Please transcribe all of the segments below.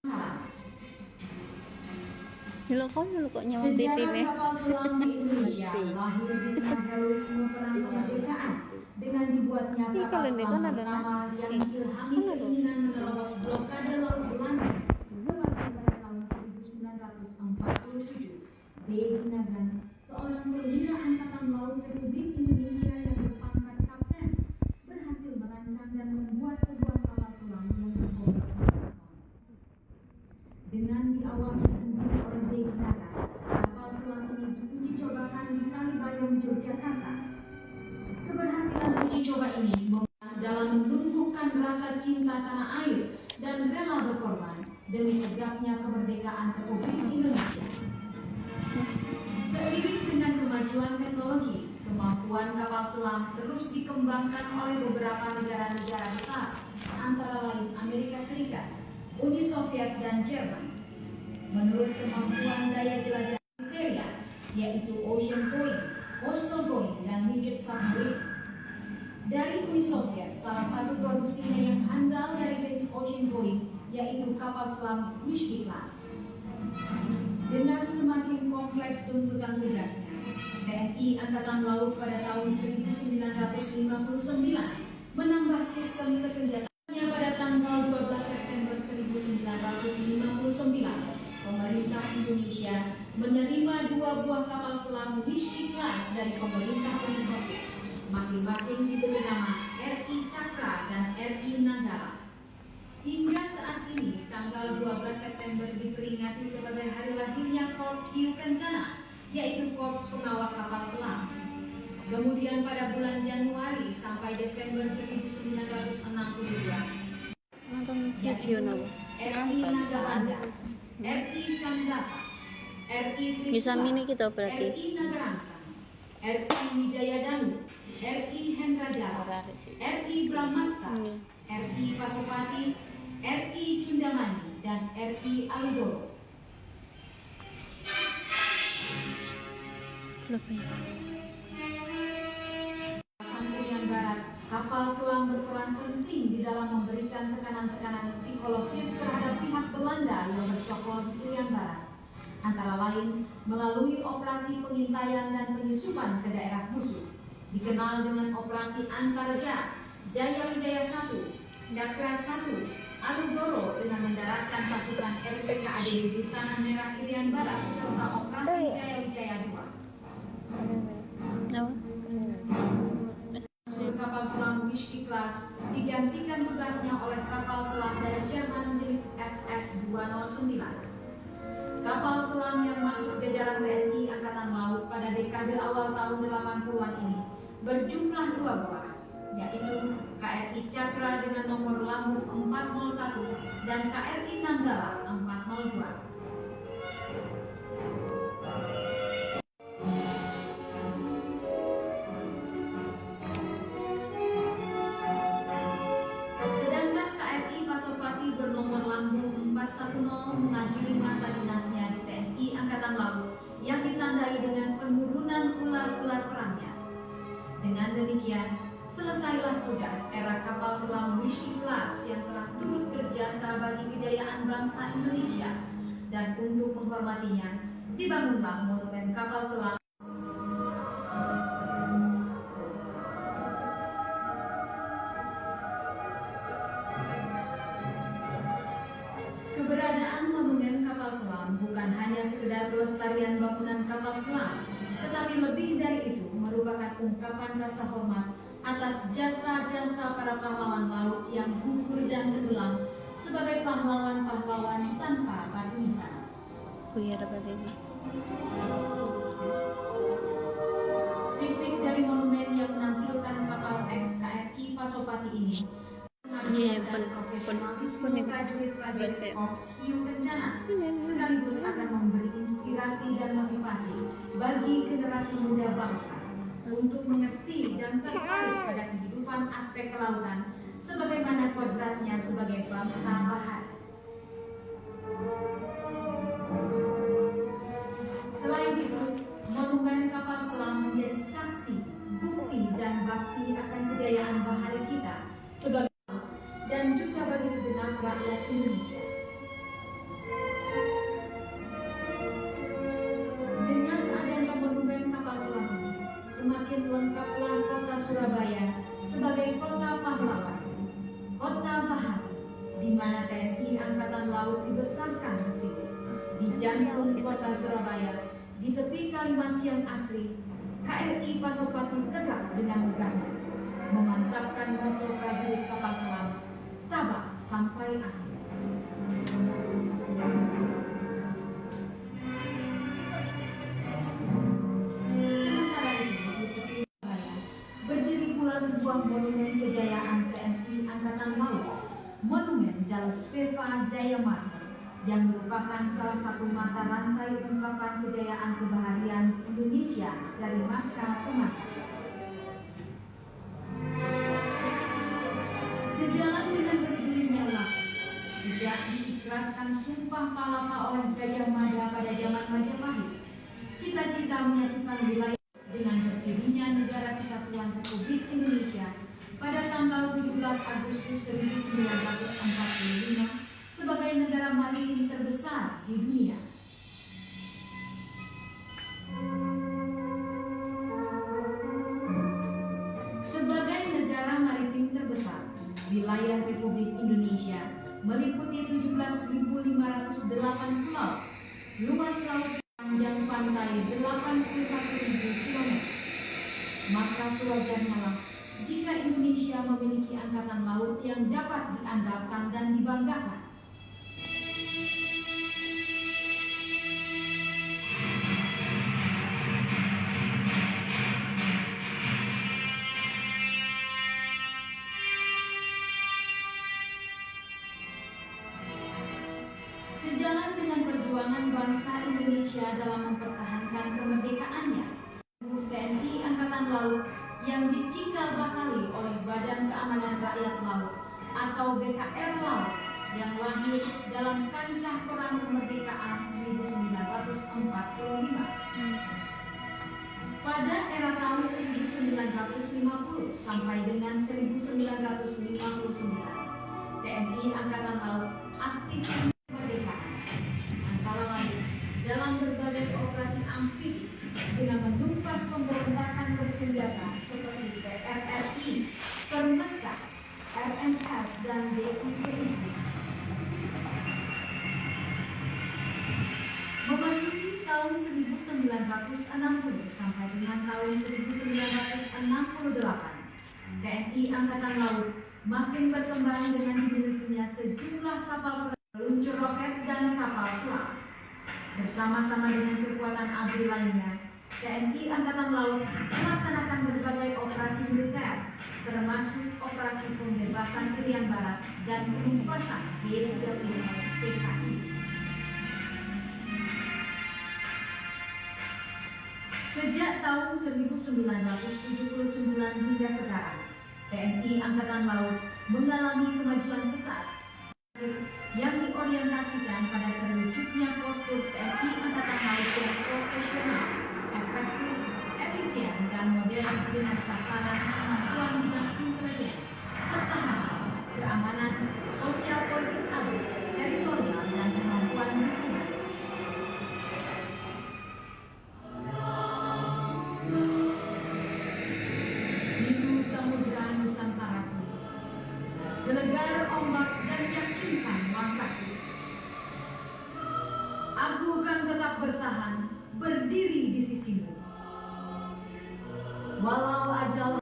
Dulu kok nyawa pipi Sejarah nih. kapal selam di Indonesia lahir di tengah heroisme perang kemerdekaan dengan dibuatnya Ini kapal kalau di selam sana ada pertama yang nasi. diilhami Sana tuh. keinginan menerobos blokade laut Belanda tepatnya pada tahun 1947. D. Kinagan, seorang perwira angkatan laut Republik Indonesia yang berpangkat kapten, berhasil merancang dan membuat sebuah kapal selam yang berbobot 4 ton. Dengan diawaki sendiri oleh D. Kinagan, kapal selam ini diuji cobakan di Kalibayong, Yogyakarta. Keberhasilan uji coba ini dalam menumbuhkan rasa cinta tanah air dan rela berkorban demi tegaknya kemerdekaan Republik Indonesia. Seiring dengan kemajuan teknologi, kemampuan kapal selam terus dikembangkan oleh beberapa negara-negara besar, antara lain Amerika Serikat, Uni Soviet, dan Jerman. Menurut kemampuan daya jelajah kriteria, yaitu Ocean Going, Coastal Going, dan Midget Submarine. Dari Uni Soviet, salah satu produksinya yang handal dari jenis Ocean Going, yaitu kapal selam Myrsky Class. Dengan semakin kompleks tuntutan tugasnya, TNI Angkatan Laut pada tahun 1959 menambah sistem kesenjataannya. Pada tanggal 12 September 1959, pemerintah Indonesia menerima 2 buah kapal selam Myrsky Class dari pemerintah Uni Soviet, masing-masing diberi nama RI Cakra dan RI Nanggala. Hingga saat ini, tanggal 12 September diperingati sebagai hari lahirnya Korps Hiu Kencana, yaitu Korps Pengawal Kapal Selam. Kemudian pada bulan Januari sampai Desember 1962, Nonton video yaitu nabo. RI Nagabanda, RI Candasa, RI Bisa Trisula, mini kita berarti. RI Nagarangsa, RI Wijayadanu, RI Hendrajala, RI Brahmasta, RI Pasopati, RI Cundamani, dan RI Alugoro. Kawasan Irian Barat, kapal selam berperan penting di dalam memberikan tekanan-tekanan psikologis terhadap pihak Belanda yang bercokol di Irian Barat, antara lain melalui operasi pengintaian dan penyusupan ke daerah musuh, dikenal dengan Operasi Antarja, Jaya Wijaya 1, Cakra 1, Alugoro dengan mendaratkan pasukan RPKAD di Tanah Merah Irian Barat, serta Operasi Jaya Wijaya 2. Kapal selam Myrsky Class digantikan tugasnya oleh kapal selam dari Jerman jenis SS-209. Kapal selam yang masuk jajaran TNI Angkatan Laut pada dekade awal tahun 80-an ini berjumlah 2 buah, yaitu KRI Cakra dengan nomor lambung 401 dan KRI Nanggala 402. Sedangkan KRI Pasopati bernomor lambung 410 mengakhiri masa dinasnya di TNI Angkatan Laut yang ditandai dengan penurunan ular-ular perangnya. Dengan demikian, selesailah sudah era kapal selam Myrsky Class yang telah turut berjasa bagi kejayaan bangsa Indonesia, dan untuk menghormatinya, dibangunlah monumen kapal selam. Keberadaan monumen kapal selam bukan hanya sekedar pelestarian bangunan kapal selam, tetapi lebih dari itu merupakan ungkapan rasa hormat atas jasa-jasa para pahlawan laut yang gugur dan tenggelam sebagai pahlawan-pahlawan tanpa batu nisan. Fisik dari monumen yang menampilkan kapal ex-KRI Pasopati ini dan profesionalisme prajurit-prajurit Korps Hiu Kencana sekaligus akan memberi inspirasi dan motivasi bagi generasi muda bangsa untuk mengerti dan tertarik pada kehidupan aspek kelautan sebagaimana kodratnya sebagai bangsa bahari. Selain itu, monumen kapal selam menjadi saksi, bukti, dan bakti akan kejayaan bahari kita sebagai dan juga bagi segenap rakyat Indonesia. semakin lengkaplah kota Surabaya sebagai kota pahlawan, kota bahari, di mana TNI Angkatan Laut dibesarkan di situ, di jantung kota Surabaya, di tepi Kalimas yang asri. KRI Pasopati tegak dengan megahnya, memantapkan moto prajurit kapal selam, tabah sampai akhir. Sementara itu, di tepi Surabaya, berdiri pula sebuah monumen kejayaan TNI Angkatan Laut, Monumen Jales Peva Jayamar, yang merupakan salah satu mata rantai ungkapan kejayaan kebaharian Indonesia dari masa ke masa. Sejalan dengan berdirinya laut, sejak diikrarkan Sumpah Palapa oleh Gajah Mada pada zaman Majapahit, cita-cita menyatukan wilayah dengan berdirinya Negara Kesatuan Republik Indonesia pada tanggal 17 Agustus 1945 sebagai negara maritim terbesar di dunia. Sebagai negara maritim terbesar, wilayah Republik Indonesia meliputi 17.508 pulau, luas laut, panjang pantai 81.000 km. Maka sewajarnya lah jika Indonesia memiliki angkatan laut yang dapat diandalkan dan dibanggakan. Sejalan dengan perjuangan bangsa Indonesia dalam mempertahankan kemerdekaannya, TNI Angkatan Laut yang dicikal bakali oleh Badan Keamanan Rakyat Laut atau BKR Laut yang lahir dalam kancah perang kemerdekaan 1945. Pada era tahun 1950 sampai dengan 1959, TNI Angkatan Laut aktif kemerdekaan, antara lain dalam berbagai operasi amfibi guna menumpas pemberontakan bersenjata seperti PRRI, Permesta, RMS, dan DITI. Memasuki tahun 1960 sampai dengan tahun 1968, TNI Angkatan Laut makin berkembang dengan dimilikinya sejumlah kapal perang, peluncur roket, dan kapal selam. Bersama-sama dengan kekuatan ABRI lainnya, TNI Angkatan Laut melaksanakan berbagai operasi militer, termasuk operasi pembebasan Irian Barat dan penumpasan G-30S PKI. Sejak tahun 1979 hingga sekarang, TNI Angkatan Laut mengalami kemajuan pesat yang diorientasikan pada terwujudnya postur TNI Angkatan Laut yang profesional, efektif, efisien, dan modern dengan sasaran kemampuan bidang intelijen, pertahanan, keamanan, sosial politik ABRI, teritorial, dan kemampuan dukungan. Biru samudra Nusantaraku, gelegar ombak dan yakinkan langkahku. Aku kan tetap bertahan, berdiri di sisimu. Walau ajal,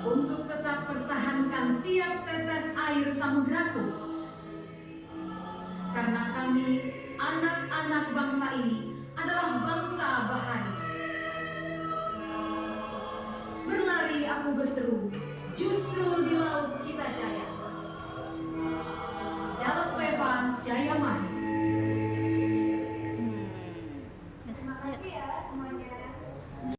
untuk tetap pertahankan tiap tetes air samudraku. Karena kami, anak-anak bangsa ini, adalah bangsa bahari. Berlari aku berseru, justru di laut kita jaya. Jales Peva Jayamar.